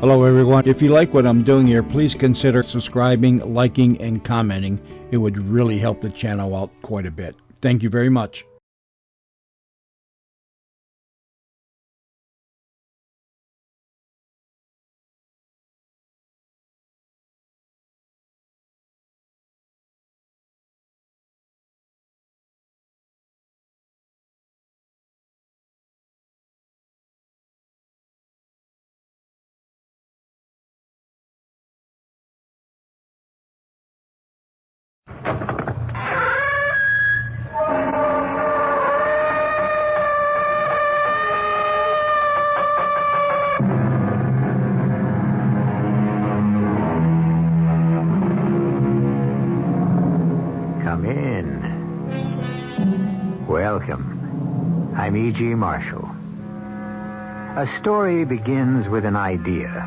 Hello, everyone. If you like what I'm doing here, please consider subscribing, liking, and commenting. It would really help the channel out quite a bit. Thank you very much. Welcome. I'm E.G. Marshall. A story begins with an idea.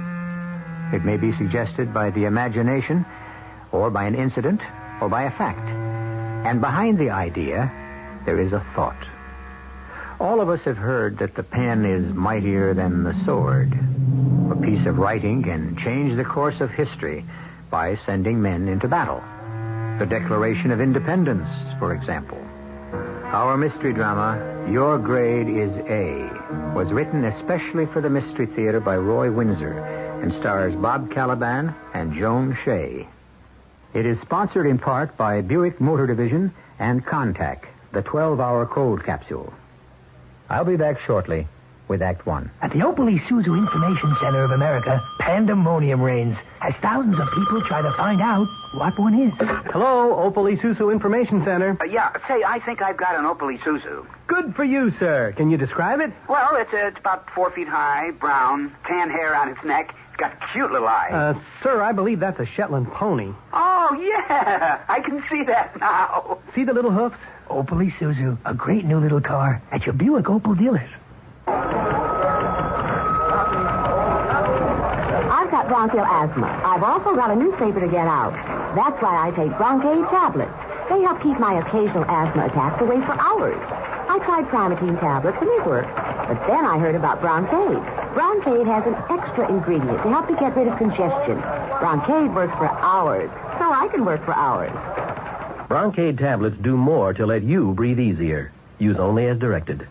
It may be suggested by the imagination, or by an incident, or by a fact. And behind the idea, there is a thought. All of us have heard that the pen is mightier than the sword. A piece of writing can change the course of history by sending men into battle. The Declaration of Independence, for example. Our mystery drama, Your Grade is A, was written especially for the Mystery Theater by Roy Windsor and stars Bob Kaliban and Joan Shay. It is sponsored in part by Buick Motor Division and Contact, the 12-hour cold capsule. I'll be back shortly with Act One. At the Opel Isuzu Information Center of America, pandemonium reigns as thousands of people try to find out what one is. Hello, Opel Isuzu Information Center. Say, I think I've got an Opel Isuzu. Good for you, sir. Can you describe it? Well, it's about 4 feet high, brown, tan hair on its neck. It's got cute little eyes. Sir, I believe that's a Shetland pony. Oh, yeah. I can see that now. See the little hoofs? Opel Isuzu, a great new little car at your Buick Opel dealers. I've got bronchial asthma. I've also got a newspaper to get out. That's why I take Broncaid tablets. They help keep my occasional asthma attacks away for hours. I tried Primatine tablets and they worked. But then I heard about Broncaid. Broncaid has an extra ingredient to help you get rid of congestion. Broncaid works for hours, so I can work for hours. Broncaid tablets do more to let you breathe easier. Use only as directed.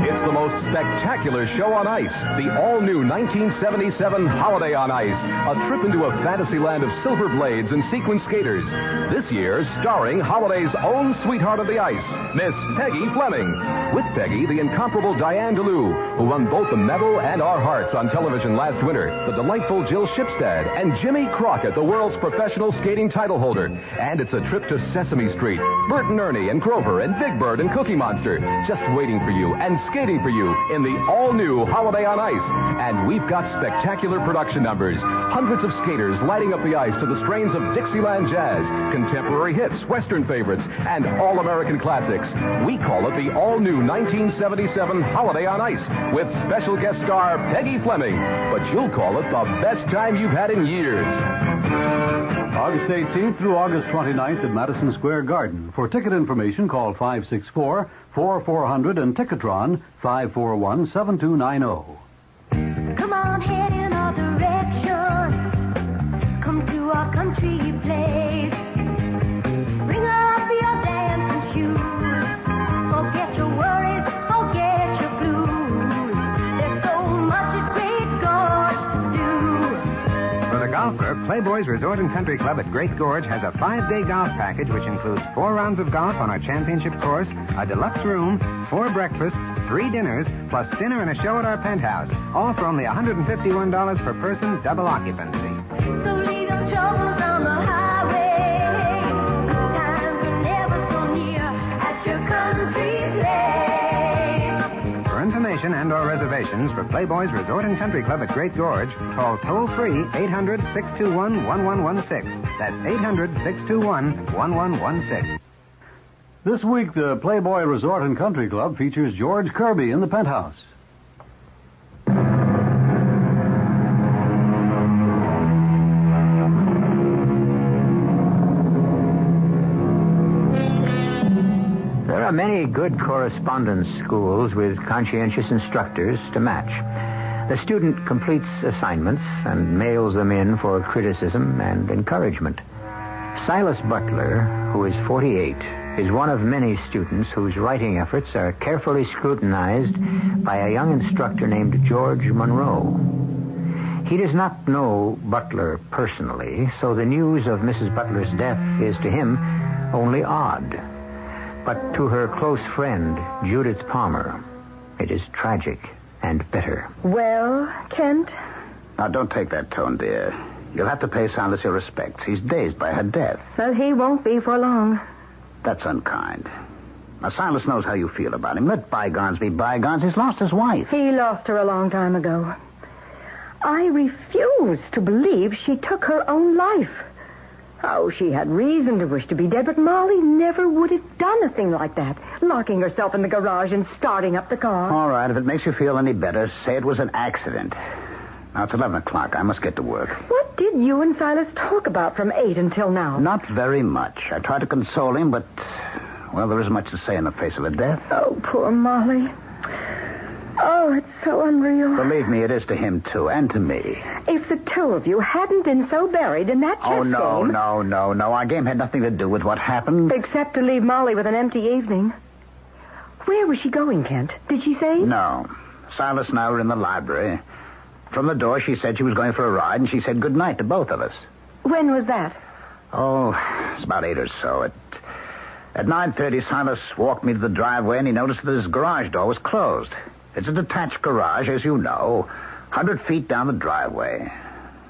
It's the most spectacular show on ice. The all-new 1977 Holiday on Ice. A trip into a fantasy land of silver blades and sequin skaters. This year, starring Holiday's own sweetheart of the ice, Miss Peggy Fleming. With Peggy, the incomparable Diane DeLue, who won both the medal and our hearts on television last winter. The delightful Jill Shipstead and Jimmy Crockett, the world's professional skating title holder. And it's a trip to Sesame Street. Bert and Ernie and Grover and Big Bird and Cookie Monster. Just waiting for you and skating for you in the all-new Holiday on Ice. And we've got spectacular production numbers. Hundreds of skaters lighting up the ice to the strains of Dixieland jazz, contemporary hits, Western favorites, and all-American classics. We call it the all-new 1977 Holiday on Ice with special guest star Peggy Fleming. But you'll call it the best time you've had in years. August 18th through August 29th at Madison Square Garden. For ticket information, call 564-4400 and Ticketron 541-7290. Come on, head in our direction. Come to our country place. Bring up your dancing shoes. Forget your worries, forget your blues. There's so much at Great Gorge to do. For the golfer, Playboy's Resort and Country Club at Great Gorge has a 5-day golf package which includes 4 rounds of golf on our championship course, a deluxe room, 4 breakfasts, 3 dinners, plus dinner and a show at our penthouse. All for only $151 per person, double occupancy. So leave your troubles on the highway. Good times are never so near at your country place. For information and or reservations for Playboy's Resort and Country Club at Great Gorge, call toll-free 800-621-1116. That's 800-621-1116. This week, the Playboy Resort and Country Club features George Kirby in the penthouse. There are many good correspondence schools with conscientious instructors to match. The student completes assignments and mails them in for criticism and encouragement. Silas Butler, who is 48, is one of many students whose writing efforts are carefully scrutinized by a young instructor named George Monroe. He does not know Butler personally, so the news of Mrs. Butler's death is to him only odd. But to her close friend, Judith Palmer, it is tragic and bitter. Well, Kent? Now, don't take that tone, dear. You'll have to pay Silas your respects. He's dazed by her death. Well, he won't be for long. That's unkind. Now, Silas knows how you feel about him. Let bygones be bygones. He's lost his wife. He lost her a long time ago. I refuse to believe she took her own life. Oh, she had reason to wish to be dead, but Molly never would have done a thing like that, locking herself in the garage and starting up the car. All right, if it makes you feel any better, say it was an accident. Now, it's 11 o'clock. I must get to work. What did you and Silas talk about from 8 until now? Not very much. I tried to console him, but, well, there isn't much to say in the face of a death. Oh, poor Molly. Oh, it's so unreal. Believe me, it is to him, too, and to me. If the two of you hadn't been so buried in that chess game... No. Our game had nothing to do with what happened. Except to leave Molly with an empty evening. Where was she going, Kent? Did she say? No. Silas and I were in the library. From the door, she said she was going for a ride, and she said good night to both of us. When was that? Oh, it's about 8 or so. At 9:30, Silas walked me to the driveway, and he noticed that his garage door was closed. It's a detached garage, as you know, 100 feet down the driveway.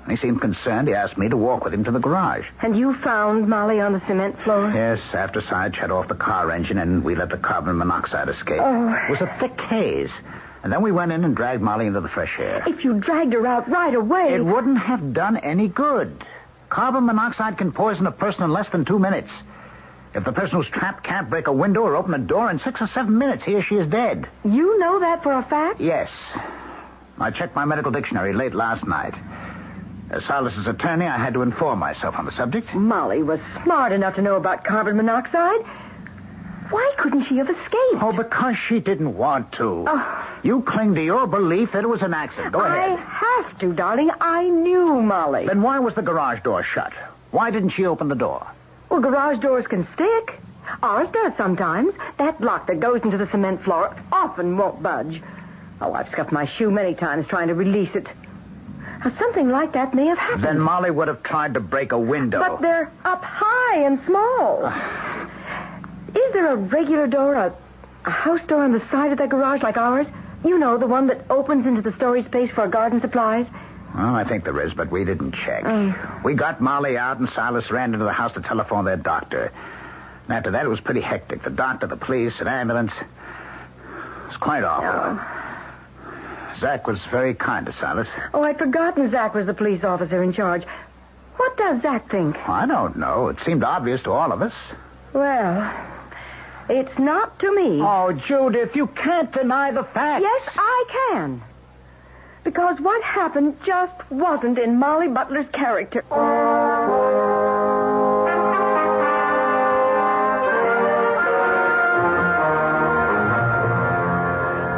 He seemed concerned. He asked me to walk with him to the garage. And you found Molly on the cement floor? Yes, after Sarge shut off the car engine and we let the carbon monoxide escape. Oh. It was a thick haze. And then we went in and dragged Molly into the fresh air. If you dragged her out right away... It wouldn't have done any good. Carbon monoxide can poison a person in less than 2 minutes. If the person who's trapped can't break a window or open a door in 6 or 7 minutes, he or she is dead. You know that for a fact? Yes. I checked my medical dictionary late last night. As Silas's attorney, I had to inform myself on the subject. Molly was smart enough to know about carbon monoxide. Why couldn't she have escaped? Oh, because she didn't want to. Oh. You cling to your belief that it was an accident. Go ahead. I have to, darling. I knew Molly. Then why was the garage door shut? Why didn't she open the door? Well, garage doors can stick. Ours does sometimes. That lock that goes into the cement floor often won't budge. Oh, I've scuffed my shoe many times trying to release it. Now, something like that may have happened. Then Molly would have tried to break a window. But they're up high and small. Is there a regular door, a house door on the side of that garage like ours? You know, the one that opens into the storage space for garden supplies? Well, I think there is, but we didn't check. We got Molly out, and Silas ran into the house to telephone their doctor. And after that, it was pretty hectic. The doctor, the police, an ambulance. It was quite awful. Zach was very kind to Silas. Oh, I'd forgotten Zach was the police officer in charge. What does Zach think? I don't know. It seemed obvious to all of us. Well, it's not to me. Oh, Judith, you can't deny the facts. Yes, I can. Because what happened just wasn't in Molly Butler's character.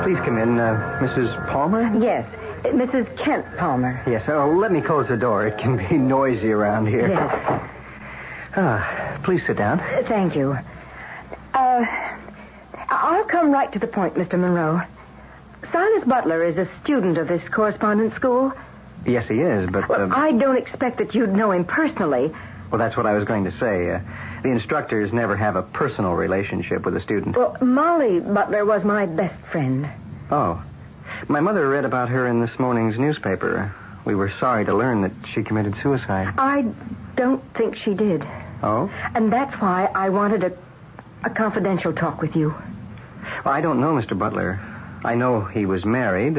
Please come in, Mrs. Palmer? Yes, Mrs. Kent Palmer. Yes, let me close the door. It can be noisy around here. Yes. Please sit down. Thank you. I'll come right to the point, Mr. Monroe. Silas Butler is a student of this correspondence school. Yes, he is, but... Well, I don't expect that you'd know him personally. Well, that's what I was going to say. The instructors never have a personal relationship with a student. Well, Molly Butler was my best friend. Oh. My mother read about her in this morning's newspaper. We were sorry to learn that she committed suicide. I don't think she did. Oh? And that's why I wanted a confidential talk with you. Well, I don't know, Mr. Butler. I know he was married.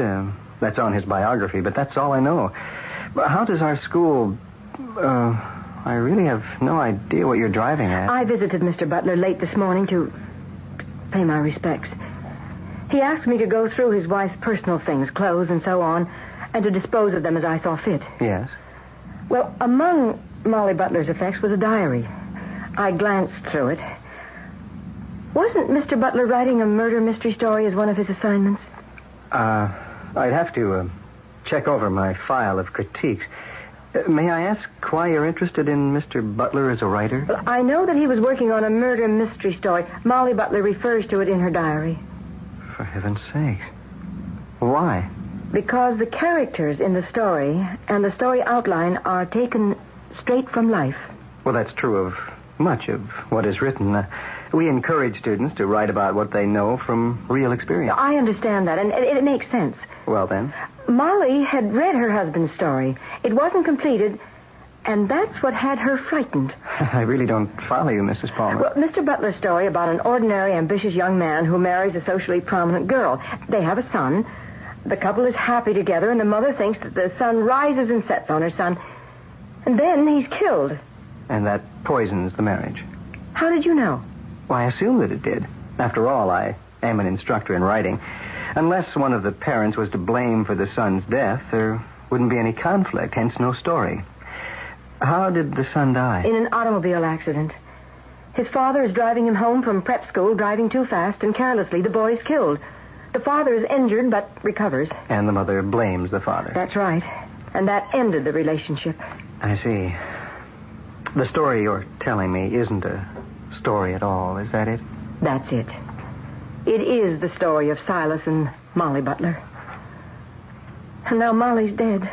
That's on his biography, but that's all I know. How does our school... I really have no idea what you're driving at. I visited Mr. Butler late this morning to pay my respects. He asked me to go through his wife's personal things, clothes and so on, and to dispose of them as I saw fit. Yes? Well, among Molly Butler's effects was a diary. I glanced through it. Wasn't Mr. Butler writing a murder mystery story as one of his assignments? I'd have to check over my file of critiques. May I ask why you're interested in Mr. Butler as a writer? Well, I know that he was working on a murder mystery story. Molly Butler refers to it in her diary. For heaven's sakes. Why? Because the characters in the story and the story outline are taken straight from life. Well, that's true of much of what is written. We encourage students to write about what they know from real experience. I understand that, and it makes sense. Well, then? Molly had read her husband's story. It wasn't completed, and that's what had her frightened. I really don't follow you, Mrs. Palmer. Well, Mr. Butler's story about an ordinary, ambitious young man who marries a socially prominent girl. They have a son. The couple is happy together, and the mother thinks that the sun rises and sets on her son. And then he's killed. And that poisons the marriage. How did you know? Well, I assume that it did. After all, I am an instructor in writing. Unless one of the parents was to blame for the son's death, there wouldn't be any conflict, hence no story. How did the son die? In an automobile accident. His father is driving him home from prep school, driving too fast, and carelessly. The boy is killed. The father is injured, but recovers. And the mother blames the father. That's right. And that ended the relationship. I see. The story you're telling me isn't a story at all, is that it? That's it. It is the story of Silas and Molly Butler. And now Molly's dead.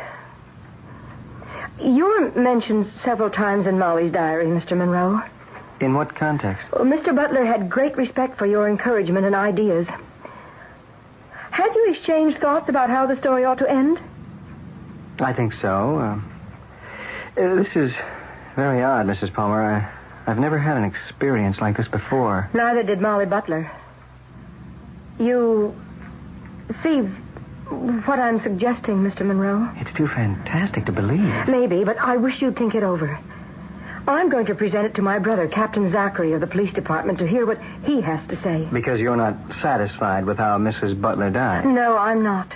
You're mentioned several times in Molly's diary, Mr. Monroe. In what context? Well, Mr. Butler had great respect for your encouragement and ideas. Had you exchanged thoughts about how the story ought to end? I think so. This is very odd, Mrs. Palmer. I've never had an experience like this before. Neither did Molly Butler. You see what I'm suggesting, Mr. Monroe? It's too fantastic to believe. Maybe, but I wish you'd think it over. I'm going to present it to my brother, Captain Zachary of the police department, to hear what he has to say. Because you're not satisfied with how Mrs. Butler died? No, I'm not.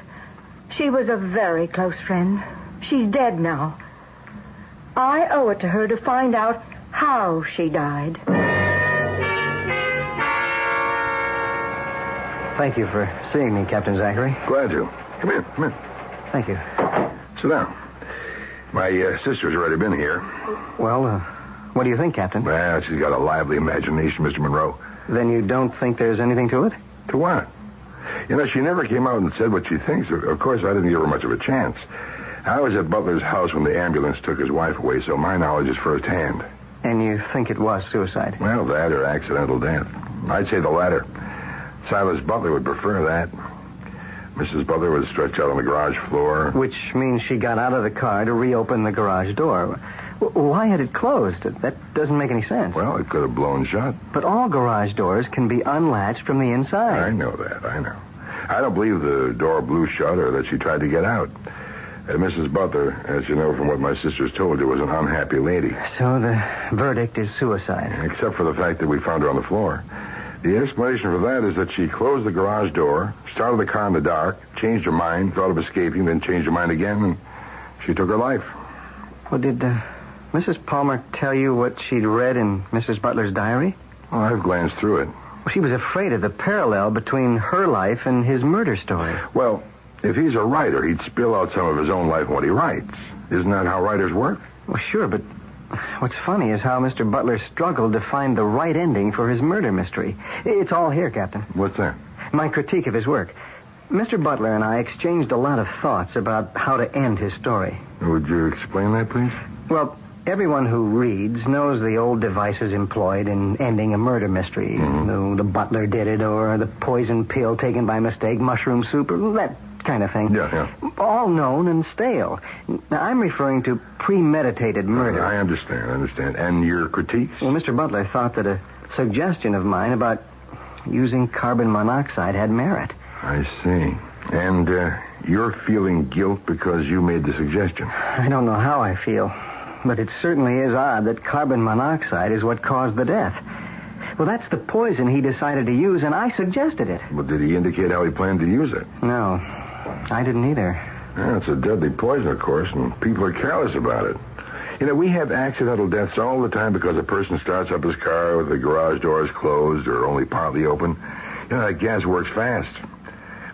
She was a very close friend. She's dead now. I owe it to her to find out how she died. Thank you for seeing me, Captain Zachary. Glad to. Come in, come in. Thank you. Sit down. My sister's already been here. Well, what do you think, Captain? Well, she's got a lively imagination, Mr. Monroe. Then you don't think there's anything to it? To what? You know, she never came out and said what she thinks. Of course, I didn't give her much of a chance. I was at Butler's house when the ambulance took his wife away, so my knowledge is firsthand. And you think it was suicide? Well, that or accidental death. I'd say the latter. Silas Butler would prefer that. Mrs. Butler was stretched out on the garage floor. Which means she got out of the car to reopen the garage door. Why had it closed? That doesn't make any sense. Well, it could have blown shut. But all garage doors can be unlatched from the inside. I know that, I know. I don't believe the door blew shut or that she tried to get out. Mrs. Butler, as you know from what my sisters told you, was an unhappy lady. So the verdict is suicide. Except for the fact that we found her on the floor. The explanation for that is that she closed the garage door, started the car in the dark, changed her mind, thought of escaping, then changed her mind again, and she took her life. Well, did Mrs. Palmer tell you what she'd read in Mrs. Butler's diary? Well, I've glanced through it. Well, she was afraid of the parallel between her life and his murder story. Well, if he's a writer, he'd spill out some of his own life in what he writes. Isn't that how writers work? Well, sure, but what's funny is how Mr. Butler struggled to find the right ending for his murder mystery. It's all here, Captain. What's that? My critique of his work. Mr. Butler and I exchanged a lot of thoughts about how to end his story. Would you explain that, please? Well, everyone who reads knows the old devices employed in ending a murder mystery. Mm-hmm. The butler did it, or the poison pill taken by mistake, mushroom soup, or that kind of thing. Yeah. All known and stale. Now, I'm referring to premeditated murder. I understand. And your critiques? Well, Mr. Butler thought that a suggestion of mine about using carbon monoxide had merit. I see. And you're feeling guilt because you made the suggestion. I don't know how I feel, but it certainly is odd that carbon monoxide is what caused the death. Well, that's the poison he decided to use, and I suggested it. Well, did he indicate how he planned to use it? No, I didn't either. Yeah, it's a deadly poison, of course, and people are careless about it. You know, we have accidental deaths all the time because a person starts up his car with the garage doors closed or only partly open. You know, that gas works fast.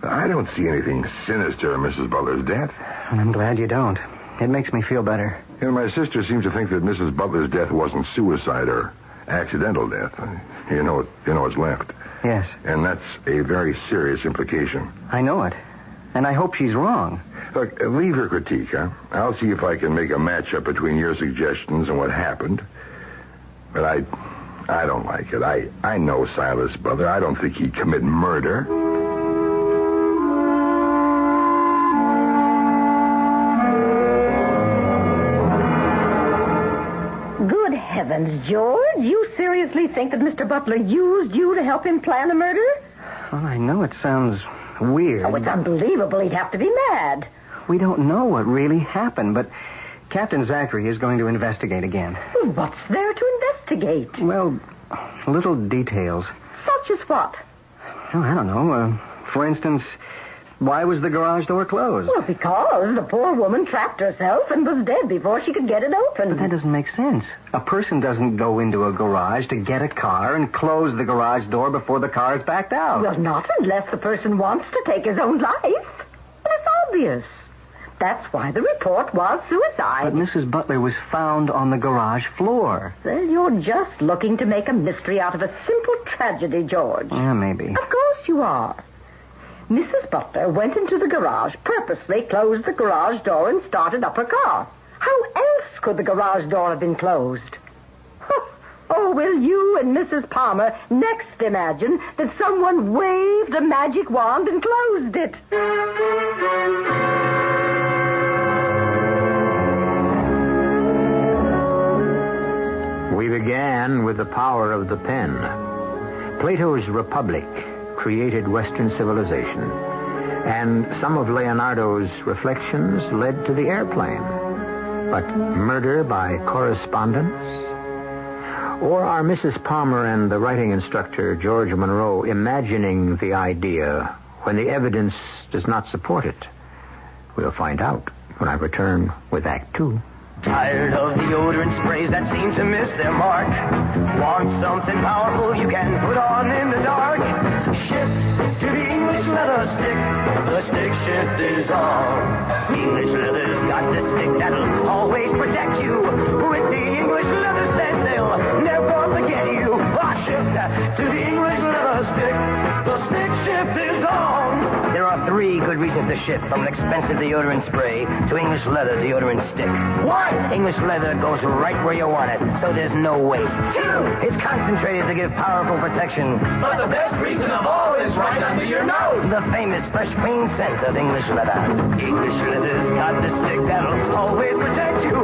I don't see anything sinister in Mrs. Butler's death. And I'm glad you don't. It makes me feel better. And my sister seems to think that Mrs. Butler's death wasn't suicide or accidental death. You know what's left. Yes. And that's a very serious implication. I know it. And I hope she's wrong. Look, leave your critique, huh? I'll see if I can make a matchup between your suggestions and what happened. But I don't like it. I know Silas Butler. I don't think he'd commit murder. Good heavens, George. You seriously think that Mr. Butler used you to help him plan a murder? Well, I know it sounds weird. Oh, it's unbelievable. He'd have to be mad. We don't know what really happened, but Captain Zachary is going to investigate again. Well, what's there to investigate? Well, little details. Such as what? Oh, I don't know. For instance, why was the garage door closed? Well, because the poor woman trapped herself and was dead before she could get it open. But that doesn't make sense. A person doesn't go into a garage to get a car and close the garage door before the car is backed out. Well, not unless the person wants to take his own life. And it's obvious. That's why the report was suicide. But Mrs. Butler was found on the garage floor. Well, you're just looking to make a mystery out of a simple tragedy, George. Yeah, maybe. Of course you are. Mrs. Butler went into the garage, purposely closed the garage door, and started up her car. How else could the garage door have been closed? Oh, will you and Mrs. Palmer next imagine that someone waved a magic wand and closed it? We began with the power of the pen. Plato's Republic created Western civilization, and some of Leonardo's reflections led to the airplane. But murder by correspondence? Or are Mrs. Palmer and the writing instructor, George Monroe, imagining the idea when the evidence does not support it? We'll find out when I return with Act Two. Tired of deodorant sprays that seem to miss their mark? Want something powerful you can put on in the dark? Shift to the English leather stick. The stick shift is on. English leather's got the stick that'll always protect you. With the English leather scent, they'll never forget you. Shift to the English leather stick. The stick shift is on. There are 3 good reasons to shift from an expensive deodorant spray to English leather deodorant stick. 1, English leather goes right where you want it, so there's no waste. 2, it's concentrated to give powerful protection. But the best reason of all is right under your nose. The famous fresh, clean scent of English leather. English leather's got the stick that'll always protect you.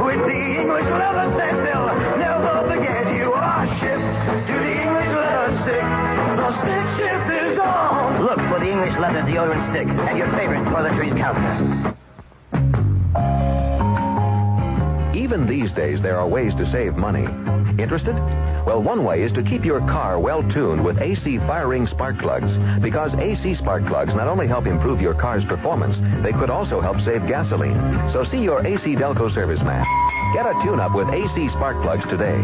With the English leather scent, they'll never forget you. Shift to the English leather stick. The stick shift is on. Look for the English leather deodorant stick at your favorite toiletries counter. Even these days, there are ways to save money. Interested? Well, one way is to keep your car well tuned with AC firing spark plugs, because AC spark plugs not only help improve your car's performance, they could also help save gasoline. So see your AC Delco serviceman. Get a tune-up with AC spark plugs today.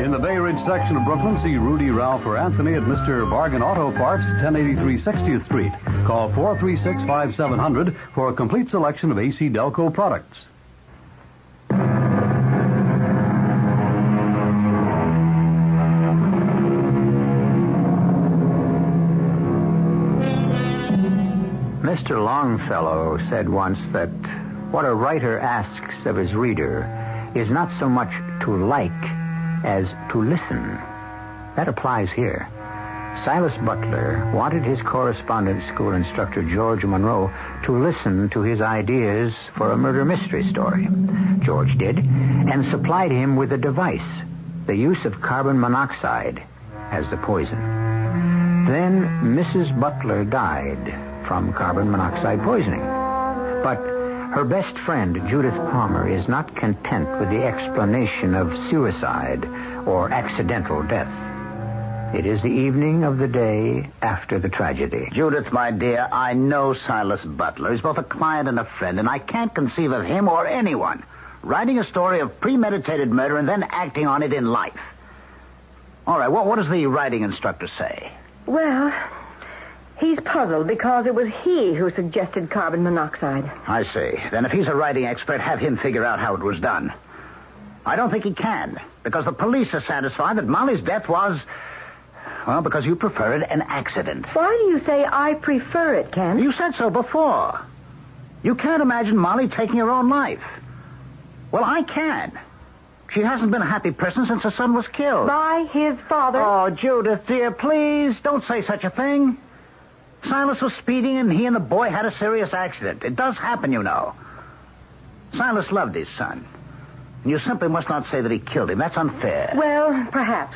In the Bay Ridge section of Brooklyn, see Rudy, Ralph, or Anthony at Mr. Bargain Auto Parts, 1083 60th Street. Call 436-5700 for a complete selection of AC Delco products. Mr. Longfellow said once that what a writer asks of his reader is not so much to like as to listen. That applies here. Silas Butler wanted his correspondence school instructor, George Monroe, to listen to his ideas for a murder mystery story. George did, and supplied him with a device, the use of carbon monoxide as the poison. Then Mrs. Butler died from carbon monoxide poisoning. But her best friend, Judith Palmer, is not content with the explanation of suicide or accidental death. It is the evening of the day after the tragedy. Judith, my dear, I know Silas Butler. He's both a client and a friend, and I can't conceive of him or anyone writing a story of premeditated murder and then acting on it in life. All right, what does the writing instructor say? Well, He's puzzled because it was he who suggested carbon monoxide. I see. Then if he's a writing expert, have him figure out how it was done. I don't think he can, because the police are satisfied that Molly's death was, well, because you prefer it an accident. Why do you say I prefer it, Ken? You said so before. You can't imagine Molly taking her own life. Well, I can. She hasn't been a happy person since her son was killed. By his father? Oh, Judith, dear, please, don't say such a thing. Silas was speeding, and he and the boy had a serious accident. It does happen, you know. Silas loved his son. And you simply must not say that he killed him. That's unfair. Well, perhaps.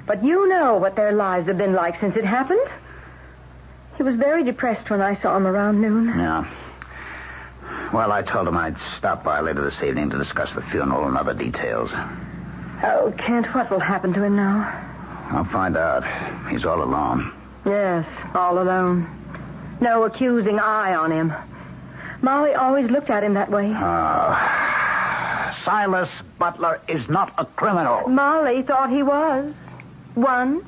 But you know what their lives have been like since it happened. He was very depressed when I saw him around noon. Yeah. Well, I told him I'd stop by later this evening to discuss the funeral and other details. Oh, Kent, what will happen to him now? I'll find out. He's all alone. Yes, all alone. No accusing eye on him. Molly always looked at him that way. Silas Butler is not a criminal. Molly thought he was. Once.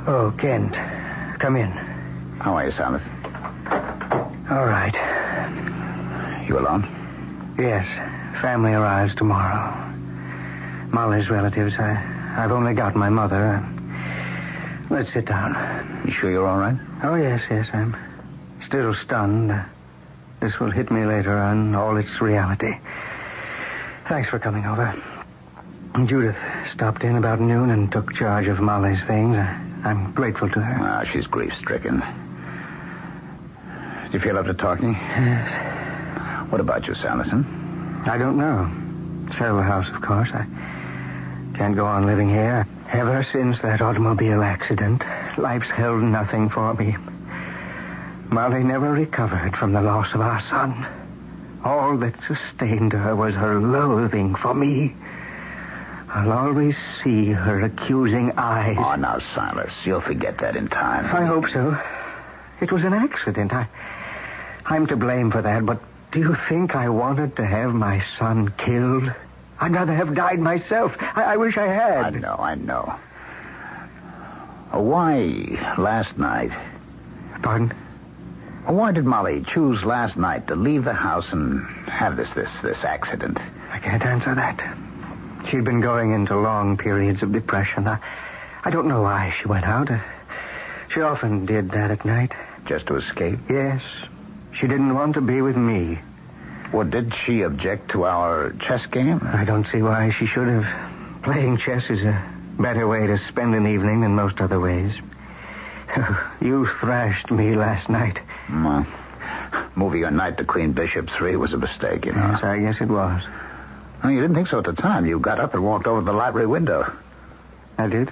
Oh, Kent. Come in. How are you, Silas? All right. You alone? Yes. Family arrives tomorrow. Molly's relatives. I've only got my mother. Let's sit down. You sure you're all right? Oh, yes. I'm still stunned. This will hit me later on, all its reality. Thanks for coming over. Judith stopped in about noon and took charge of Molly's things. I'm grateful to her. She's grief-stricken. Do you feel up to talking? Yes. What about you, Sanderson? I don't know. Sell the house, of course. I can't go on living here. Ever since that automobile accident, life's held nothing for me. Molly never recovered from the loss of our son. All that sustained her was her loathing for me. I'll always see her accusing eyes. Oh, now, Silas, you'll forget that in time. I hope so. It was an accident. I'm to blame for that, but do you think I wanted to have my son killed? I'd rather have died myself. I wish I had. I know. Why last night? Pardon? Why did Molly choose last night to leave the house and have this accident? I can't answer that. She'd been going into long periods of depression. I don't know why she went out. She often did that at night. Just to escape? Yes. She didn't want to be with me. Well, did she object to our chess game? I don't see why she should have. Playing chess is a better way to spend an evening than most other ways. You thrashed me last night. Moving your knight to Queen Bishop 3 was a mistake, you know. Yes, I guess it was. Oh, you didn't think so at the time. You got up and walked over to the library window. I did?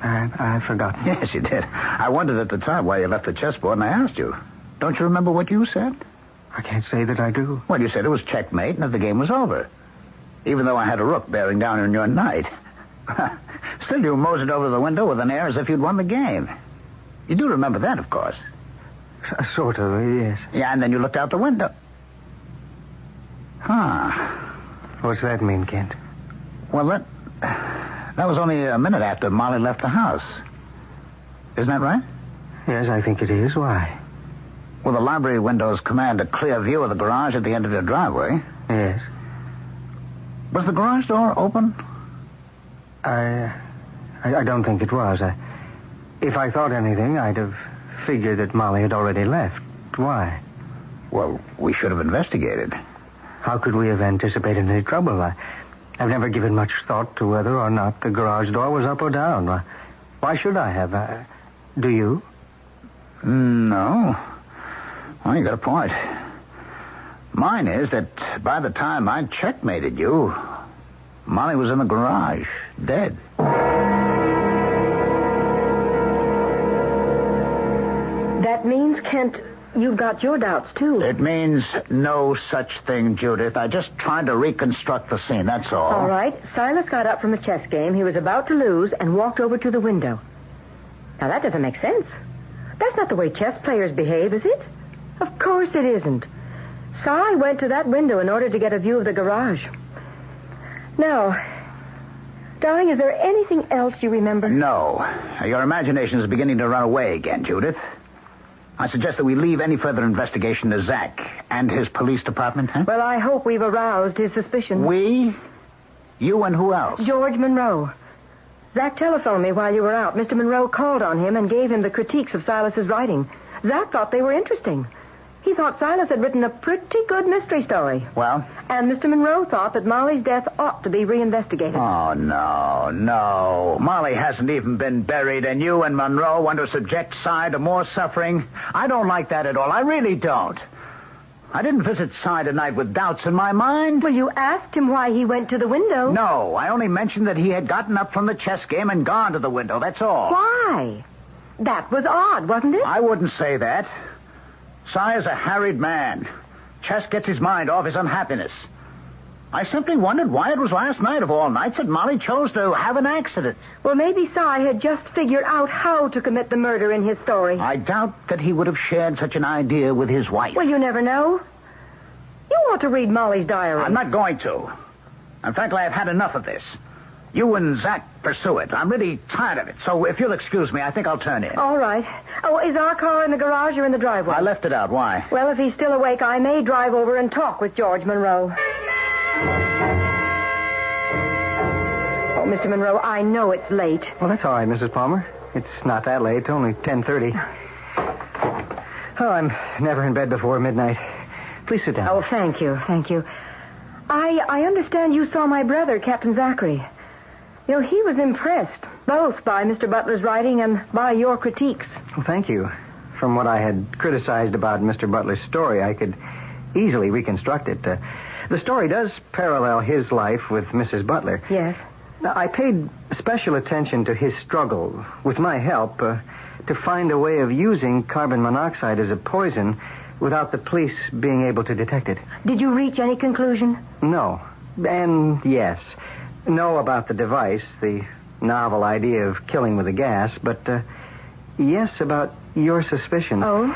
I forgot. Yes, you did. I wondered at the time why you left the chessboard, and I asked you. Don't you remember what you said? I can't say that I do. Well, you said it was checkmate and that the game was over. Even though I had a rook bearing down on your knight. Still, you moseyed over the window with an air as if you'd won the game. You do remember that, of course. Sort of, yes. Yeah, and then you looked out the window. What's that mean, Kent? Well, that was only a minute after Molly left the house. Isn't that right? Yes, I think it is. Why? Well, the library windows command a clear view of the garage at the end of your driveway. Yes. Was the garage door open? I don't think it was. If I thought anything, I'd have figured that Molly had already left. Why? Well, we should have investigated. How could we have anticipated any trouble? I've never given much thought to whether or not the garage door was up or down. Why should I have? Do you? No. Well, you got a point. Mine is that by the time I checkmated you, Molly was in the garage, dead. That means, Kent, you've got your doubts, too. It means no such thing, Judith. I just tried to reconstruct the scene, that's all. All right. Silas got up from a chess game he was about to lose and walked over to the window. Now, that doesn't make sense. That's not the way chess players behave, is it? Of course it isn't. Cy went to that window in order to get a view of the garage. Now, darling, is there anything else you remember? No. Your imagination is beginning to run away again, Judith. I suggest that we leave any further investigation to Zach and his police department, huh? Well, I hope we've aroused his suspicions. We? You and who else? George Monroe. Zach telephoned me while you were out. Mr. Monroe called on him and gave him the critiques of Silas's writing. Zach thought they were interesting. He thought Silas had written a pretty good mystery story. Well? And Mr. Monroe thought that Molly's death ought to be reinvestigated. Oh, no. Molly hasn't even been buried, and you and Monroe want to subject Cy to more suffering? I don't like that at all. I really don't. I didn't visit Cy tonight with doubts in my mind. Well, you asked him why he went to the window. No, I only mentioned that he had gotten up from the chess game and gone to the window, that's all. Why? That was odd, wasn't it? I wouldn't say that. Cy is a harried man. Chess gets his mind off his unhappiness. I simply wondered why it was last night of all nights that Molly chose to have an accident. Well, maybe Cy had just figured out how to commit the murder in his story. I doubt that he would have shared such an idea with his wife. Well, you never know. You ought to read Molly's diary. I'm not going to. And frankly, I've had enough of this. You and Zach pursue it. I'm really tired of it. So if you'll excuse me, I think I'll turn in. All right. Oh, is our car in the garage or in the driveway? I left it out. Why? Well, if he's still awake, I may drive over and talk with George Monroe. Oh, Mr. Monroe, I know it's late. Well, that's all right, Mrs. Palmer. It's not that late. It's only 10:30. Oh, I'm never in bed before midnight. Please sit down. Oh, thank you. I understand you saw my brother, Captain Zachary. You know, he was impressed, both by Mr. Butler's writing and by your critiques. Well, thank you. From what I had criticized about Mr. Butler's story, I could easily reconstruct it. The story does parallel his life with Mrs. Butler. Yes. I paid special attention to his struggle, with my help, to find a way of using carbon monoxide as a poison without the police being able to detect it. Did you reach any conclusion? No. And yes. No about the device, the novel idea of killing with a gas, but yes about your suspicions. Oh?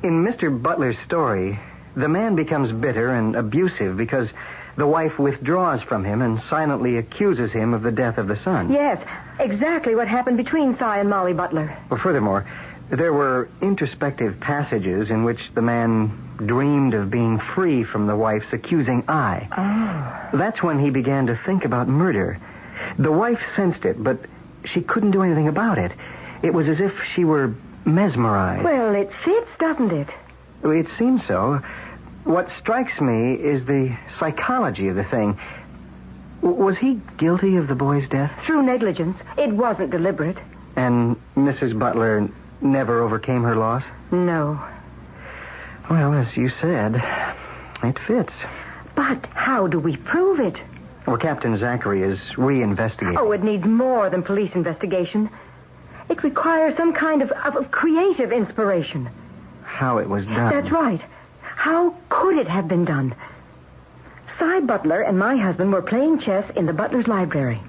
In Mr. Butler's story, the man becomes bitter and abusive because the wife withdraws from him and silently accuses him of the death of the son. Yes, exactly what happened between Cy and Molly Butler. Well, furthermore, there were introspective passages in which the man dreamed of being free from the wife's accusing eye. Oh. That's when he began to think about murder. The wife sensed it, but she couldn't do anything about it. It was as if she were mesmerized. Well, it fits, doesn't it? It seems so. What strikes me is the psychology of the thing. Was he guilty of the boy's death? Through negligence. It wasn't deliberate. And Mrs. Butler never overcame her loss? No. Well, as you said, it fits. But how do we prove it? Well, Captain Zachary is reinvestigating. Oh, it needs more than police investigation. It requires some kind of creative inspiration. How it was done. That's right. How could it have been done? Cy Butler and my husband were playing chess in the Butler's library.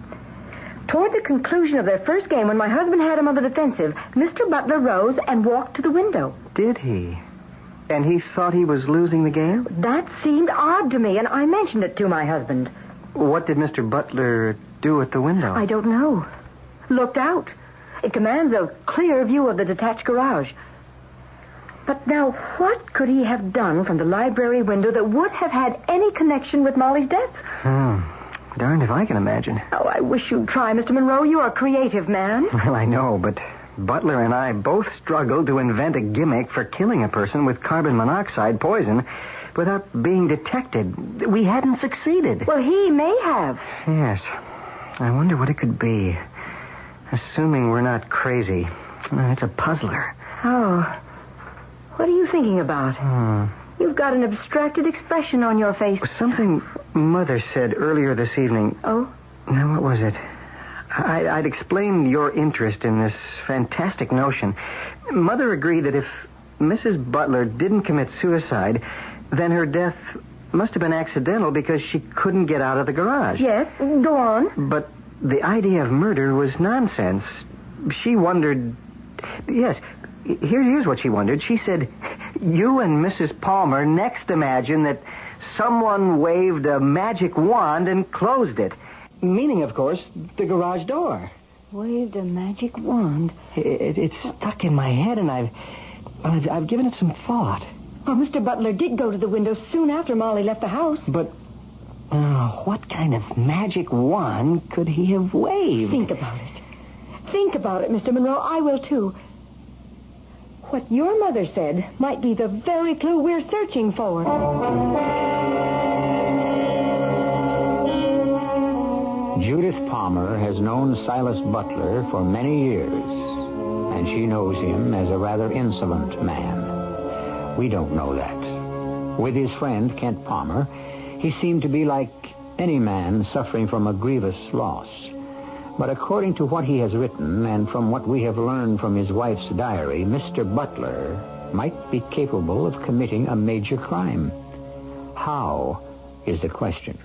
Toward the conclusion of their first game, when my husband had him on the defensive, Mr. Butler rose and walked to the window. Did he? And he thought he was losing the game? That seemed odd to me, and I mentioned it to my husband. What did Mr. Butler do at the window? I don't know. Looked out. It commands a clear view of the detached garage. But now, what could he have done from the library window that would have had any connection with Molly's death? Darned if I can imagine. Oh, I wish you'd try, Mr. Monroe. You're a creative man. Well, I know, but Butler and I both struggled to invent a gimmick for killing a person with carbon monoxide poison without being detected. We hadn't succeeded. Well, he may have. Yes. I wonder what it could be. Assuming we're not crazy. It's a puzzler. Oh. What are you thinking about? You've got an abstracted expression on your face. Something Mother said earlier this evening. Oh? Now, what was it? I'd explained your interest in this fantastic notion. Mother agreed that if Mrs. Butler didn't commit suicide, then her death must have been accidental because she couldn't get out of the garage. Yes, go on. But the idea of murder was nonsense. She wondered... Yes, Here's what she wondered. She said, you and Mrs. Palmer next imagined that someone waved a magic wand and closed it. Meaning, of course, the garage door. Waved a magic wand. It's stuck in my head, and I've given it some thought. Well, Mr. Butler did go to the window soon after Molly left the house. But what kind of magic wand could he have waved? Think about it. Think about it, Mr. Monroe. I will, too. What your mother said might be the very clue we're searching for. Judith Palmer has known Silas Butler for many years, and she knows him as a rather insolent man. We don't know that. With his friend, Kent Palmer, he seemed to be like any man suffering from a grievous loss. But according to what he has written, and from what we have learned from his wife's diary, Mr. Butler might be capable of committing a major crime. How is the question?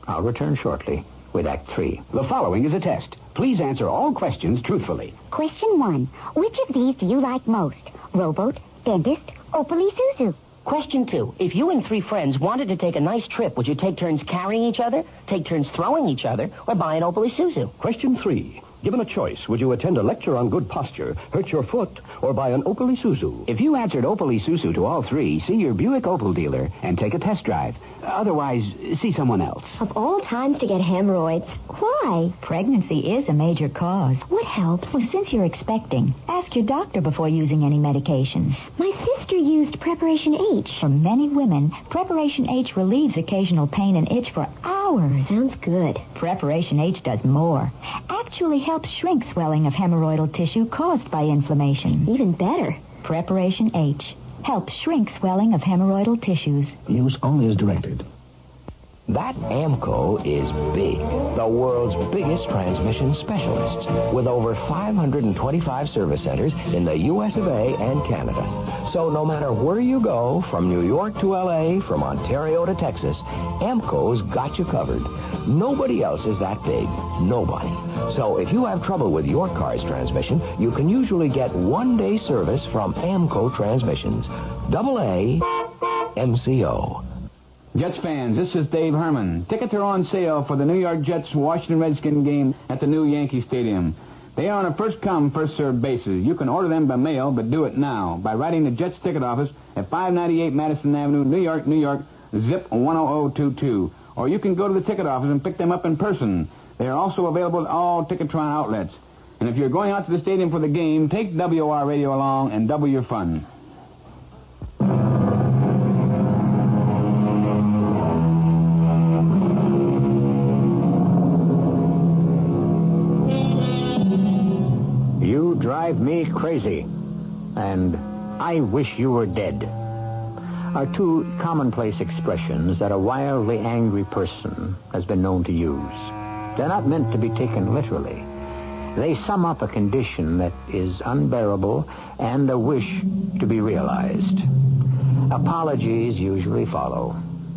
I'll return shortly with Act 3. The following is a test. Please answer all questions truthfully. Question 1. Which of these do you like most? Rowboat, dentist, Opal Isuzu? Question 2. If you and 3 friends wanted to take a nice trip, would you take turns carrying each other, take turns throwing each other, or buy an Opal Isuzu? Question 3. Given a choice, would you attend a lecture on good posture, hurt your foot, or buy an Opal Isuzu? If you answered Opal Isuzu to all 3, see your Buick Opal dealer and take a test drive. Otherwise, see someone else. Of all times to get hemorrhoids, why? Pregnancy is a major cause. What helps? Well, since you're expecting, ask your doctor before using any medications. My sister used Preparation H. For many women, Preparation H relieves occasional pain and itch for hours. Sounds good. Preparation H does more. Actually helps shrink swelling of hemorrhoidal tissue caused by inflammation. Even better. Preparation H helps shrink swelling of hemorrhoidal tissues. Use only as directed. That AMCO is big, the world's biggest transmission specialist, with over 525 service centers in the U.S. of A. and Canada. So no matter where you go, from New York to L.A., from Ontario to Texas, AMCO's got you covered. Nobody else is that big. Nobody. So if you have trouble with your car's transmission, you can usually get one-day service from AMCO Transmissions. AA MCO. Jets fans, this is Dave Herman. Tickets are on sale for the New York Jets-Washington Redskins game at the new Yankee Stadium. They are on a first-come, first-served basis. You can order them by mail, but do it now by writing the Jets ticket office at 598 Madison Avenue, New York, zip 10022. Or you can go to the ticket office and pick them up in person. They are also available at all Ticketron outlets. And if you're going out to the stadium for the game, take WR Radio along and double your fun. You drive me crazy, and I wish you were dead are two commonplace expressions that a wildly angry person has been known to use. They're not meant to be taken literally. They sum up a condition that is unbearable and a wish to be realized. Apologies usually follow.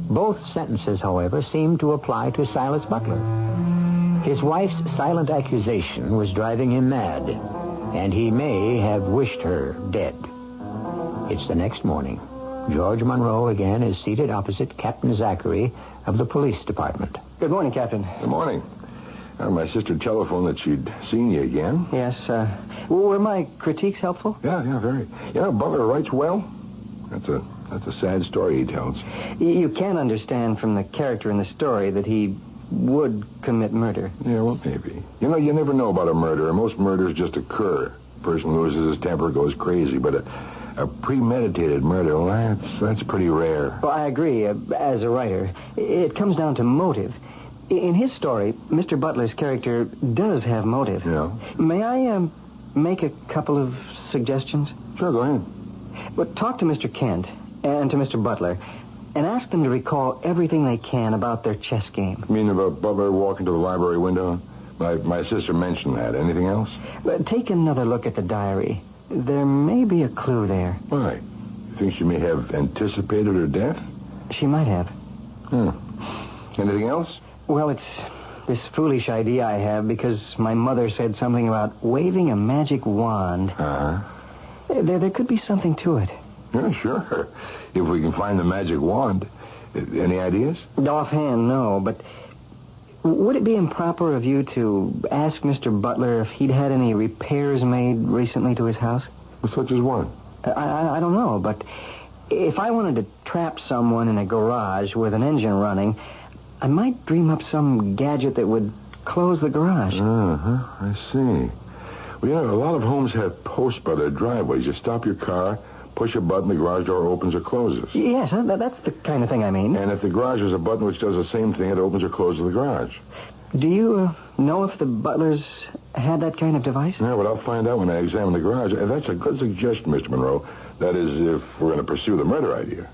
Both sentences, however, seem to apply to Silas Butler. His wife's silent accusation was driving him mad, and he may have wished her dead. It's the next morning. George Monroe again is seated opposite Captain Zachary of the police department. Good morning, Captain. Good morning. My sister telephoned that she'd seen you again. Yes, were my critiques helpful? Yeah, very. Butler writes well. That's a sad story he tells. You can understand from the character in the story that he would commit murder. Yeah, well, maybe. You never know about a murder. Most murders just occur. A person loses his temper, goes crazy, but a premeditated murder, well, that's pretty rare. Well, I agree. As a writer, it comes down to motive. In his story, Mr. Butler's character does have motive. Yeah. May I make a couple of suggestions? Sure, go ahead. Well, talk to Mr. Kent and to Mr. Butler and ask them to recall everything they can about their chess game. You mean about Butler walking to the library window? My sister mentioned that. Anything else? Take another look at the diary. There may be a clue there. Why? You think she may have anticipated her death? She might have. Anything else? Well, it's this foolish idea I have because my mother said something about waving a magic wand. Uh-huh. There could be something to it. Yeah, sure. If we can find the magic wand. Any ideas? Offhand, no, but would it be improper of you to ask Mr. Butler if he'd had any repairs made recently to his house? Such as what? I don't know, but if I wanted to trap someone in a garage with an engine running, I might dream up some gadget that would close the garage. Uh-huh, I see. Well, a lot of homes have posts by their driveways. You stop your car, push a button, the garage door opens or closes. Yes, that's the kind of thing I mean. And if the garage has a button which does the same thing, it opens or closes the garage. Do you know if the Butlers had that kind of device? No, but I'll find out when I examine the garage. That's a good suggestion, Mr. Monroe. That is, if we're going to pursue the murder idea.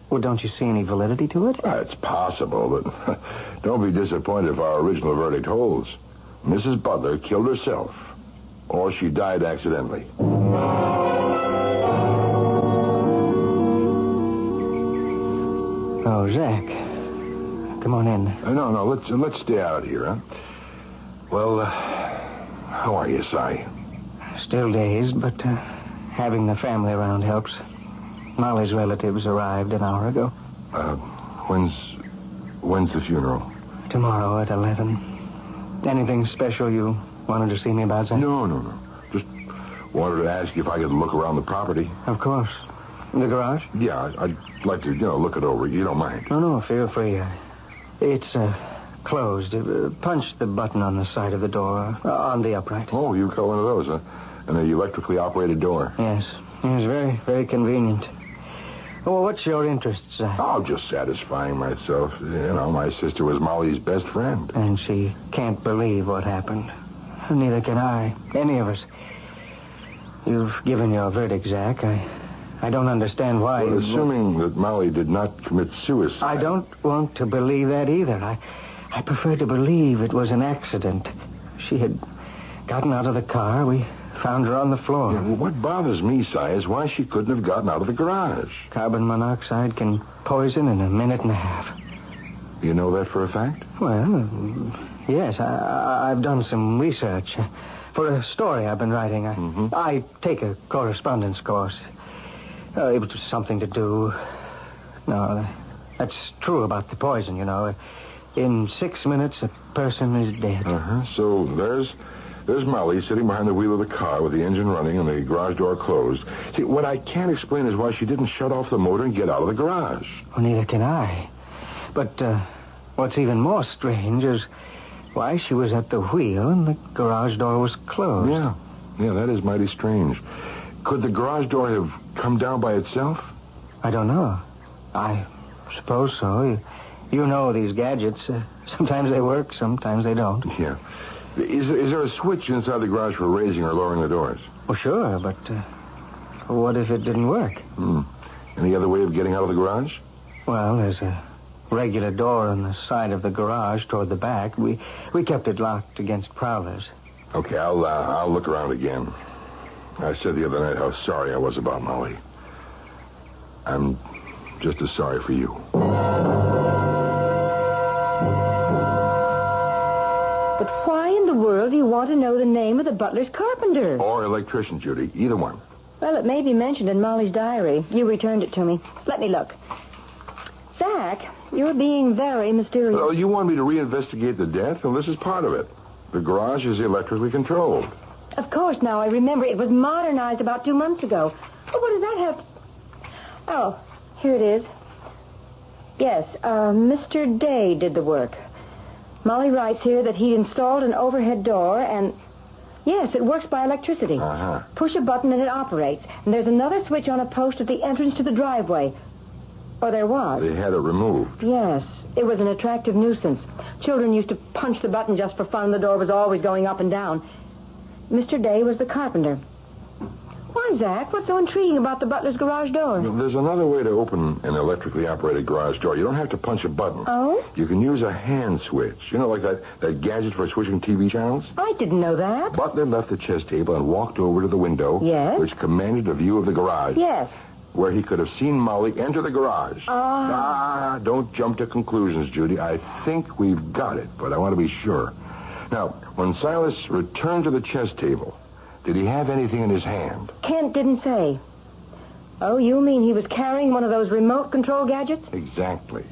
Well, don't you see any validity to it? It's possible, but don't be disappointed if our original verdict holds. Mrs. Butler killed herself, or she died accidentally. Oh, Zach. Come on in. No, let's stay out here, huh? Well, how are you, Si? Still dazed, but having the family around helps. Molly's relatives arrived an hour ago. When's the funeral? Tomorrow at 11. Anything special you wanted to see me about, Zach? No. Just wanted to ask you if I could look around the property. Of course. The garage? Yeah, I'd like to, look it over. You don't mind? No, feel free. It's closed. Punch the button on the side of the door, on the upright. Oh, you've got one of those, huh? An electrically operated door. Yes. It's very, very convenient. Well, what's your interest, Zach? Oh, just satisfying myself. My sister was Molly's best friend. And she can't believe what happened. Neither can I. Any of us. You've given your verdict, Zach. I don't understand why. Well, assuming that Molly did not commit suicide. I don't want to believe that either. I prefer to believe it was an accident. She had gotten out of the car. We found her on the floor. Yeah, well, what bothers me, Si, is why she couldn't have gotten out of the garage. Carbon monoxide can poison in a minute and a half. You know that for a fact? Well, yes. I've done some research. For a story I've been writing, I take a correspondence course. It was something to do. No, that's true about the poison, In 6 minutes, a person is dead. So there's Molly sitting behind the wheel of the car with the engine running and the garage door closed. See, what I can't explain is why she didn't shut off the motor and get out of the garage. Well, neither can I. But what's even more strange is why she was at the wheel and the garage door was closed. Yeah, that is mighty strange. Could the garage door have come down by itself? I don't know. I suppose so. You know these gadgets. Sometimes they work, sometimes they don't. Yeah. Is there a switch inside the garage for raising or lowering the doors? Well, sure, but what if it didn't work? Any other way of getting out of the garage? Well, there's a regular door on the side of the garage toward the back. We kept it locked against prowlers. Okay, I'll look around again. I said the other night how sorry I was about Molly. I'm just as sorry for you. But why in the world do you want to know the name of the Butler's carpenter? Or electrician, Judy. Either one. Well, it may be mentioned in Molly's diary. You returned it to me. Let me look. Zach, you're being very mysterious. Well, you want me to reinvestigate the death? Well, this is part of it. The garage is electrically controlled. Of course, now I remember. It was modernized about 2 months ago. But what does that have to... Oh, here it is. Yes, Mr. Day did the work. Molly writes here that he installed an overhead door and... Yes, it works by electricity. Push a button and it operates. And there's another switch on a post at the entrance to the driveway. Or there was. They had it removed. Yes, it was an attractive nuisance. Children used to punch the button just for fun. The door was always going up and down. Mr. Day was the carpenter. Why, Zach, what's so intriguing about the Butler's garage door? Well, there's another way to open an electrically operated garage door. You don't have to punch a button. Oh? You can use a hand switch. Like that gadget for switching TV channels? I didn't know that. Butler left the chess table and walked over to the window. Yes? Which commanded a view of the garage. Yes. Where he could have seen Molly enter the garage. Don't jump to conclusions, Judy. I think we've got it, but I want to be sure. Now, when Silas returned to the chess table, Did he have anything in his hand? Kent didn't say. Oh, you mean he was carrying one of those remote control gadgets? Exactly.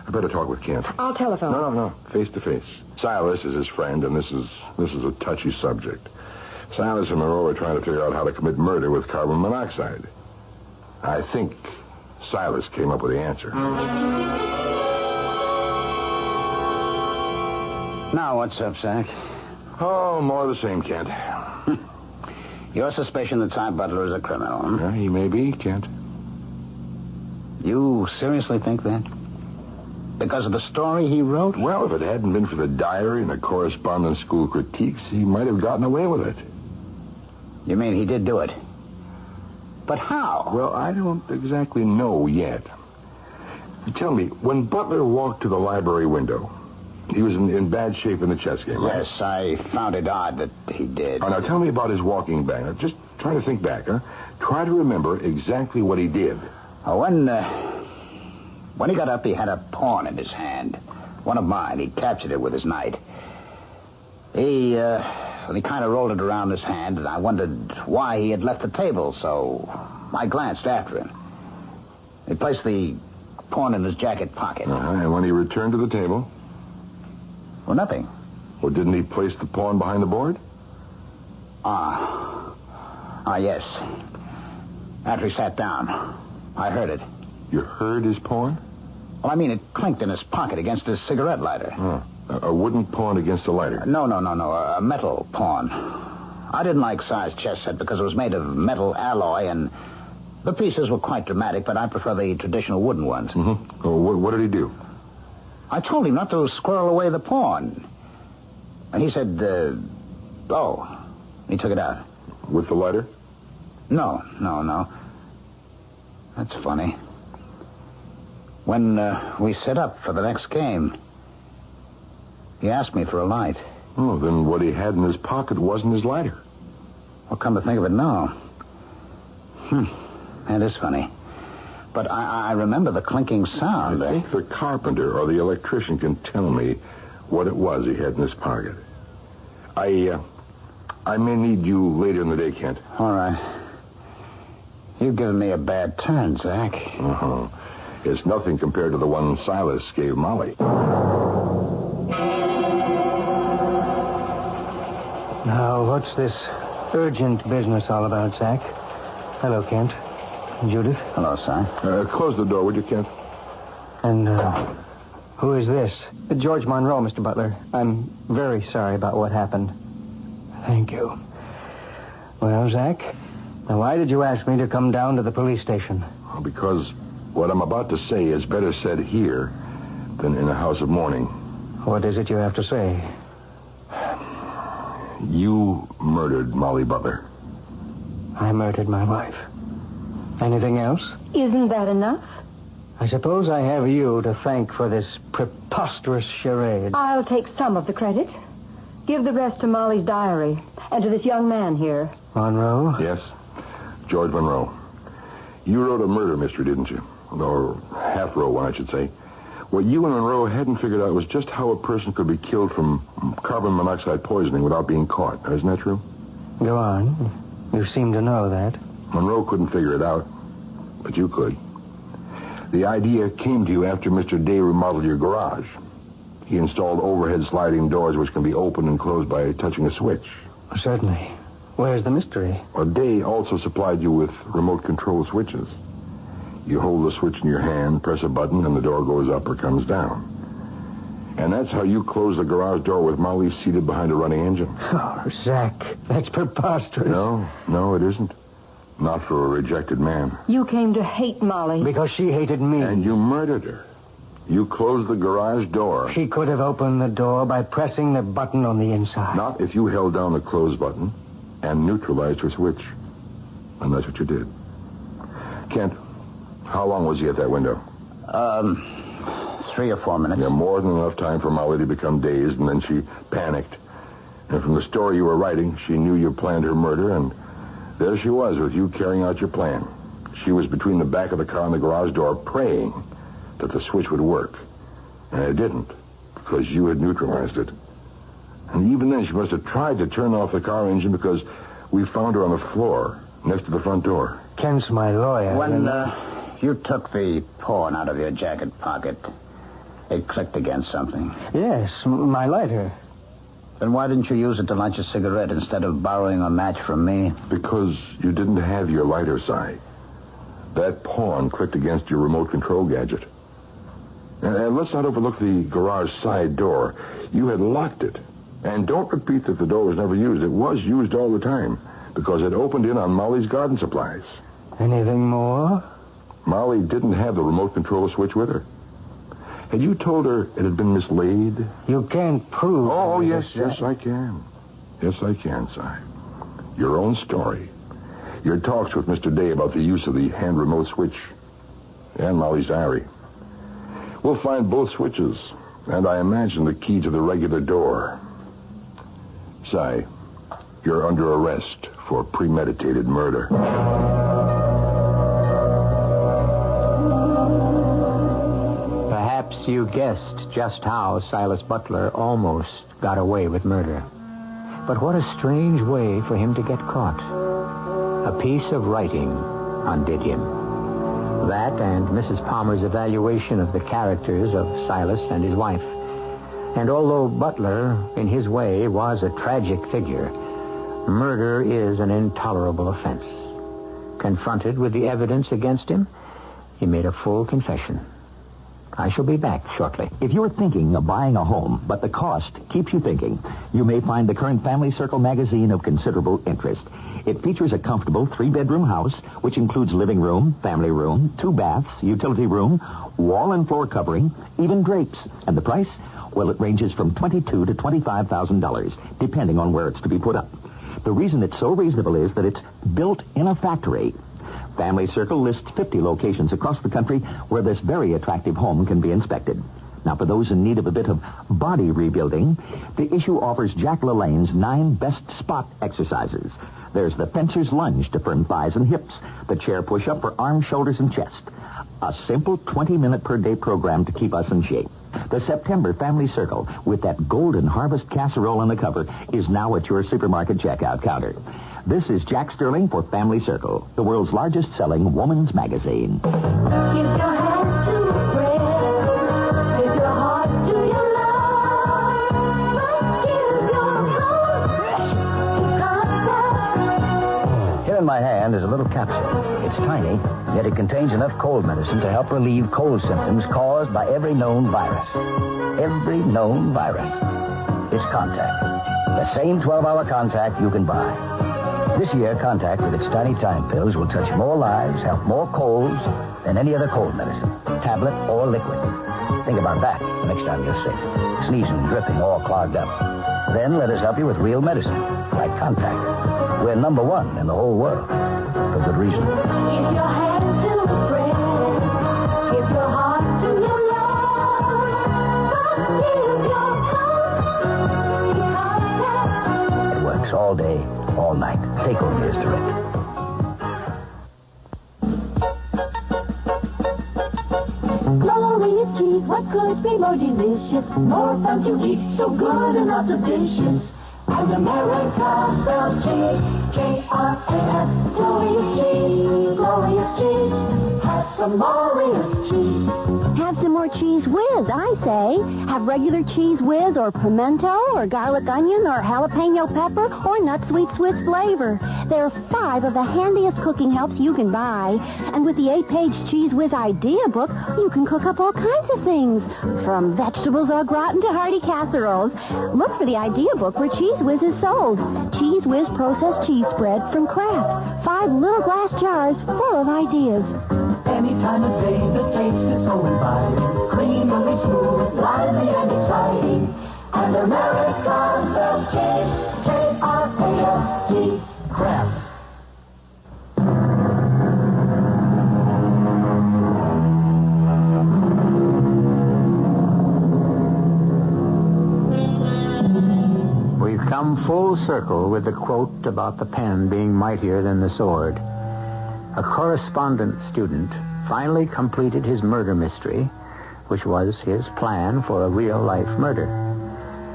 I better talk with Kent. I'll telephone. No. Face to face. Silas is his friend, and this is a touchy subject. Silas and Monroe are trying to figure out how to commit murder with carbon monoxide. I think Silas came up with the answer. Now, what's up, Zach? Oh, more of the same, Kent. Your suspicion that Silas Butler is a criminal, huh? Yeah, he may be, Kent. You seriously think that? Because of the story he wrote? Well, if it hadn't been for the diary and the correspondence school critiques, he might have gotten away with it. You mean he did do it? But how? Well, I don't exactly know yet. You tell me, when Butler walked to the library window, he was in bad shape in the chess game, right? Yes, I found it odd that he did. Oh, now tell me about his walking back. Now, just try to think back, huh? Try to remember exactly what he did. When he got up, he had a pawn in his hand. One of mine. He captured it with his knight. He kind of rolled it around his hand, and I wondered why he had left the table, so I glanced after him. He placed the pawn in his jacket pocket. And when he returned to the table? Well, nothing. Well, didn't he place the pawn behind the board? Yes. After he sat down, I heard it. You heard his pawn? Well, I mean, it clinked in his pocket against his cigarette lighter. A wooden pawn against a lighter? No. A metal pawn. I didn't like size chess set because it was made of metal alloy, and the pieces were quite dramatic, but I prefer the traditional wooden ones. Mm-hmm. Oh, what did he do? I told him not to squirrel away the pawn. And he said, he took it out. With the lighter? No. That's funny. When we set up for the next game, he asked me for a light. Oh, then what he had in his pocket wasn't his lighter. Well, come to think of it, no. That is funny. But I remember the clinking sound. I think the carpenter or the electrician can tell me what it was he had in his pocket. I may need you later in the day, Kent. All right. You've given me a bad turn, Zach. Uh-huh. It's nothing compared to the one Silas gave Molly. Now, what's this urgent business all about, Zach? Hello, Kent. Judith. Hello, Si. Close the door, would you, Kent? And, who is this? George Monroe, Mr. Butler. I'm very sorry about what happened. Thank you. Well, Zach, now why did you ask me to come down to the police station? Well, because what I'm about to say is better said here than in a house of mourning. What is it you have to say? You murdered Molly Butler. I murdered my wife. Anything else? Isn't that enough? I suppose I have you to thank for this preposterous charade. I'll take some of the credit. Give the rest to Molly's diary and to this young man here. Monroe? Yes, George Monroe. You wrote a murder mystery, didn't you? Or half-wrote one, I should say. What you and Monroe hadn't figured out was just how a person could be killed from carbon monoxide poisoning without being caught. Isn't that true? Go on. You seem to know that. Monroe couldn't figure it out, but you could. The idea came to you after Mr. Day remodeled your garage. He installed overhead sliding doors which can be opened and closed by touching a switch. Certainly. Where's the mystery? Well, Day also supplied you with remote control switches. You hold the switch in your hand, press a button, and the door goes up or comes down. And that's how you close the garage door with Molly seated behind a running engine. Oh, Zach, that's preposterous. No, it isn't. Not for a rejected man. You came to hate Molly. Because she hated me. And you murdered her. You closed the garage door. She could have opened the door by pressing the button on the inside. Not if you held down the close button and neutralized her switch. And that's what you did. Kent, how long was he at that window? 3 or 4 minutes. Yeah, more than enough time for Molly to become dazed, and then she panicked. And from the story you were writing, she knew you planned her murder, and there she was with you carrying out your plan. She was between the back of the car and the garage door praying that the switch would work. And it didn't, because you had neutralized it. And even then, she must have tried to turn off the car engine because We found her on the floor, next to the front door. Kent's my lawyer. When you took the pawn out of your jacket pocket, it clicked against something. Yes, my lighter. Then why didn't you use it to light a cigarette instead of borrowing a match from me? Because you didn't have your lighter, Si. That pawn clicked against your remote control gadget. And let's not overlook the garage side door. You had locked it. And don't repeat that the door was never used. It was used all the time because it opened in on Molly's garden supplies. Anything more? Molly didn't have the remote control switch with her. Had you told her it had been mislaid? You can't prove... Oh, yes, I can. Yes, I can, Si. Your own story. Your talks with Mr. Day about the use of the hand remote switch. And Molly's diary. We'll find both switches. And I imagine the key to the regular door. Si, you're under arrest for premeditated murder. Perhaps you guessed just how Silas Butler almost got away with murder. But what a strange way for him to get caught. A piece of writing undid him. That and Mrs. Palmer's evaluation of the characters of Silas and his wife. And although Butler, in his way, was a tragic figure, murder is an intolerable offense. Confronted with the evidence against him, he made a full confession. I shall be back shortly. If you're thinking of buying a home, but the cost keeps you thinking, you may find the current Family Circle magazine of considerable interest. It features a comfortable 3-bedroom house, which includes living room, family room, 2 baths, utility room, wall and floor covering, even drapes. And the price? Well, it ranges from $22,000 to $25,000, depending on where it's to be put up. The reason it's so reasonable is that it's built in a factory. Family Circle lists 50 locations across the country where this very attractive home can be inspected. Now, for those in need of a bit of body rebuilding, the issue offers Jack LaLanne's 9 best spot exercises. There's the fencer's lunge to firm thighs and hips, the chair push-up for arms, shoulders, and chest. A simple 20-minute per day program to keep us in shape. The September Family Circle, with that golden harvest casserole on the cover, is now at your supermarket checkout counter. This is Jack Sterling for Family Circle, the world's largest selling woman's magazine. Give your hand to a friend. Give your heart to your love. Give your heart to contact. Here in my hand is a little capsule. It's tiny, yet it contains enough cold medicine to help relieve cold symptoms caused by every known virus. Every known virus. It's Contact. The same 12-hour Contact you can buy. This year, Contact with its tiny time pills will touch more lives, help more colds than any other cold medicine, tablet or liquid. Think about that the next time you're sick. Sneezing, dripping, all clogged up. Then let us help you with real medicine, like Contact. We're number 1 in the whole world, for good reason. Give your hand to a friend. Give your heart to your love. Give your heart to contact. It works all day, all night. Take O'Neill's Direct. Glorious cheese, what could be more delicious? More fun to eat, so good and not delicious. And America spells cheese, K-R-A-S. Glorious cheese, glorious cheese. Have some glorious cheese. Have some more cheese whiz, I say. Have regular cheese whiz or pimento or garlic onion or jalapeno pepper or nut sweet Swiss flavor. There are 5 of the handiest cooking helps you can buy. And with the 8-page Cheese Whiz idea book, you can cook up all kinds of things. From vegetables au gratin to hearty casseroles. Look for the idea book where Cheese Whiz is sold. Cheese Whiz processed cheese spread from Kraft. 5 little glass jars full of ideas. Any time of day, the taste is so inviting. Creamily smooth, lively and exciting. And America spells cheese, K-R-A-F-T, Kraft. We've come full circle with the quote about the pen being mightier than the sword. A correspondence student finally completed his murder mystery, which was his plan for a real-life murder.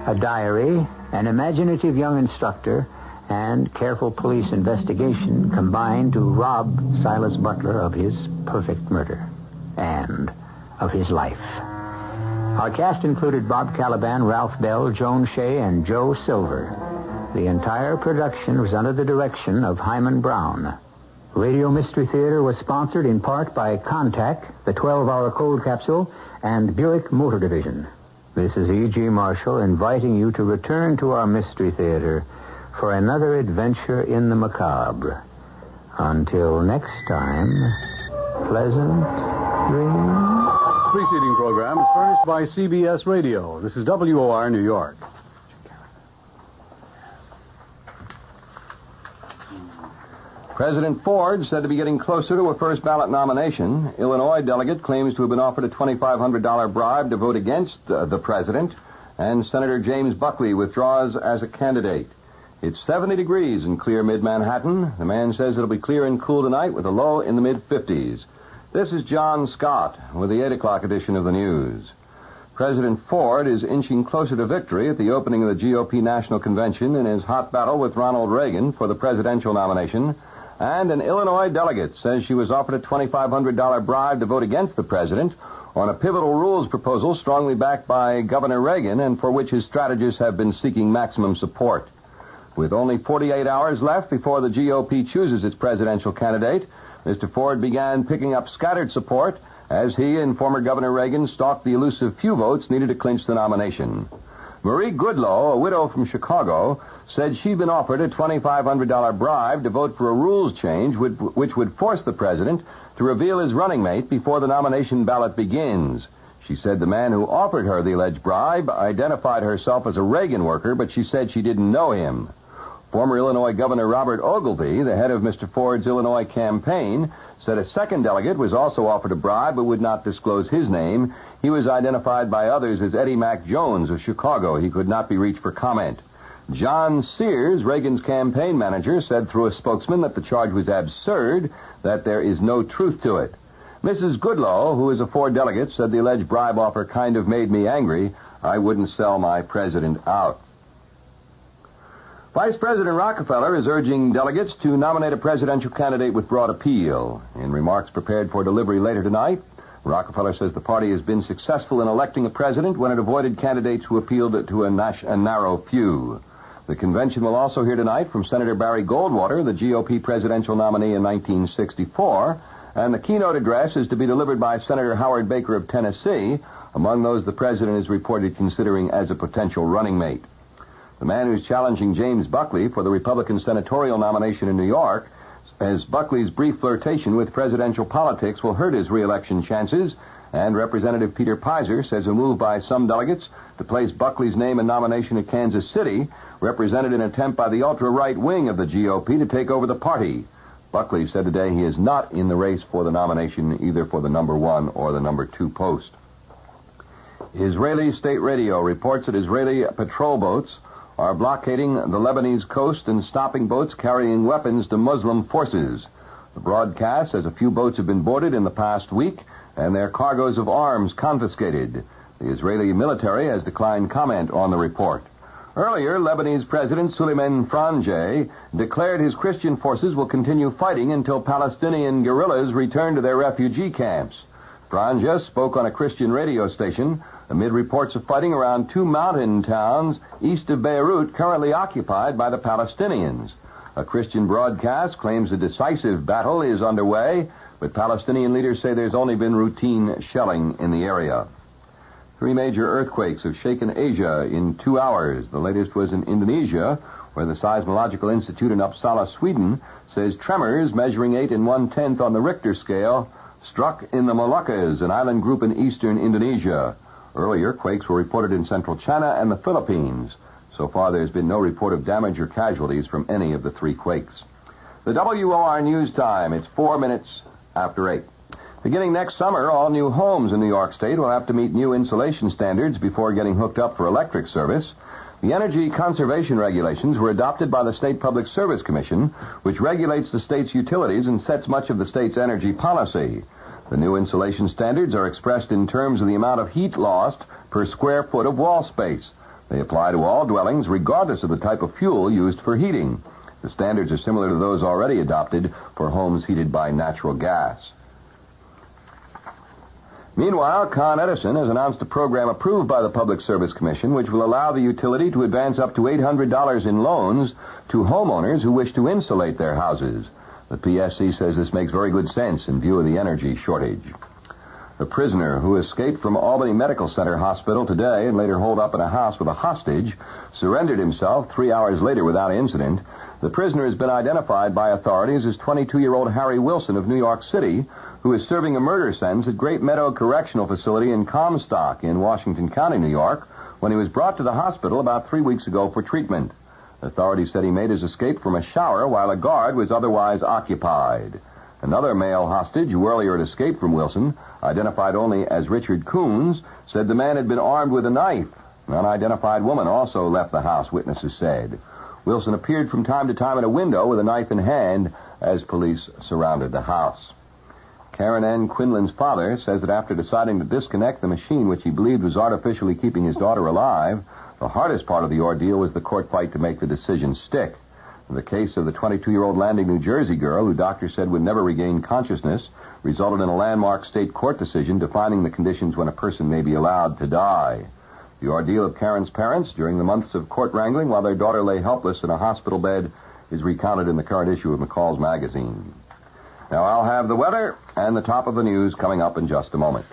A diary, an imaginative young instructor, and careful police investigation combined to rob Silas Butler of his perfect murder and of his life. Our cast included Bob Caliban, Ralph Bell, Joan Shay, and Joe Silver. The entire production was under the direction of Hyman Brown. Radio Mystery Theater was sponsored in part by Contact, the 12-hour cold capsule, and Buick Motor Division. This is E.G. Marshall inviting you to return to our Mystery Theater for another adventure in the macabre. Until next time, pleasant dreams. The preceding program is furnished by CBS Radio. This is WOR New York. President Ford said to be getting closer to a first ballot nomination. Illinois delegate claims to have been offered a $2,500 bribe to vote against the president. And Senator James Buckley withdraws as a candidate. It's 70 degrees in clear mid-Manhattan. The man says it'll be clear and cool tonight with a low in the mid-50s. This is John Scott with the 8 o'clock edition of the news. President Ford is inching closer to victory at the opening of the GOP National Convention in his hot battle with Ronald Reagan for the presidential nomination. And an Illinois delegate says she was offered a $2,500 bribe to vote against the president on a pivotal rules proposal strongly backed by Governor Reagan and for which his strategists have been seeking maximum support. With only 48 hours left before the GOP chooses its presidential candidate, Mr. Ford began picking up scattered support as he and former Governor Reagan stalked the elusive few votes needed to clinch the nomination. Marie Goodloe, a widow from Chicago, said she'd been offered a $2,500 bribe to vote for a rules change which would force the president to reveal his running mate before the nomination ballot begins. She said the man who offered her the alleged bribe identified herself as a Reagan worker, but she said she didn't know him. Former Illinois Governor Robert Ogilvie, the head of Mr. Ford's Illinois campaign, said a second delegate was also offered a bribe but would not disclose his name. He was identified by others as Eddie Mac Jones of Chicago. He could not be reached for comment. John Sears, Reagan's campaign manager, said through a spokesman that the charge was absurd, that there is no truth to it. Mrs. Goodloe, who is a Ford delegate, said the alleged bribe offer kind of made me angry. I wouldn't sell my president out. Vice President Rockefeller is urging delegates to nominate a presidential candidate with broad appeal. In remarks prepared for delivery later tonight, Rockefeller says the party has been successful in electing a president when it avoided candidates who appealed to a narrow few. The convention will also hear tonight from Senator Barry Goldwater, the GOP presidential nominee in 1964, and the keynote address is to be delivered by Senator Howard Baker of Tennessee, among those the president is reported considering as a potential running mate. The man who's challenging James Buckley for the Republican senatorial nomination in New York says Buckley's brief flirtation with presidential politics will hurt his re-election chances, and Representative Peter Pizer says a move by some delegates to place Buckley's name in nomination at Kansas City represented an attempt by the ultra-right wing of the GOP to take over the party. Buckley said today he is not in the race for the nomination either for the number 1 or the number 2 post. Israeli state radio reports that Israeli patrol boats are blockading the Lebanese coast and stopping boats carrying weapons to Muslim forces. The broadcast says a few boats have been boarded in the past week and their cargoes of arms confiscated. The Israeli military has declined comment on the report. Earlier, Lebanese President Suleiman Frangieh declared his Christian forces will continue fighting until Palestinian guerrillas return to their refugee camps. Frangieh spoke on a Christian radio station amid reports of fighting around 2 mountain towns east of Beirut currently occupied by the Palestinians. A Christian broadcast claims a decisive battle is underway, but Palestinian leaders say there's only been routine shelling in the area. 3 major earthquakes have shaken Asia in 2 hours. The latest was in Indonesia, where the Seismological Institute in Uppsala, Sweden, says tremors measuring 8 1/10 on the Richter scale struck in the Moluccas, an island group in eastern Indonesia. Earlier, quakes were reported in central China and the Philippines. So far, there's been no report of damage or casualties from any of the 3 quakes. The WOR News Time, it's 4 minutes after 8. Beginning next summer, all new homes in New York State will have to meet new insulation standards before getting hooked up for electric service. The energy conservation regulations were adopted by the State Public Service Commission, which regulates the state's utilities and sets much of the state's energy policy. The new insulation standards are expressed in terms of the amount of heat lost per square foot of wall space. They apply to all dwellings regardless of the type of fuel used for heating. The standards are similar to those already adopted for homes heated by natural gas. Meanwhile, Con Edison has announced a program approved by the Public Service Commission which will allow the utility to advance up to $800 in loans to homeowners who wish to insulate their houses. The PSC says this makes very good sense in view of the energy shortage. A prisoner who escaped from Albany Medical Center Hospital today and later holed up in a house with a hostage surrendered himself 3 hours later without incident. The prisoner has been identified by authorities as 22-year-old Harry Wilson of New York City, who is serving a murder sentence at Great Meadow Correctional Facility in Comstock in Washington County, New York, when he was brought to the hospital about 3 weeks ago for treatment. Authorities said he made his escape from a shower while a guard was otherwise occupied. Another male hostage who earlier had escaped from Wilson, identified only as Richard Coons, said the man had been armed with a knife. An unidentified woman also left the house, witnesses said. Wilson appeared from time to time at a window with a knife in hand as police surrounded the house. Karen N. Quinlan's father says that after deciding to disconnect the machine which he believed was artificially keeping his daughter alive, the hardest part of the ordeal was the court fight to make the decision stick. The case of the 22-year-old Landing, New Jersey girl, who doctors said would never regain consciousness, resulted in a landmark state court decision defining the conditions when a person may be allowed to die. The ordeal of Karen's parents during the months of court wrangling while their daughter lay helpless in a hospital bed is recounted in the current issue of McCall's magazine. Now I'll have the weather and the top of the news coming up in just a moment.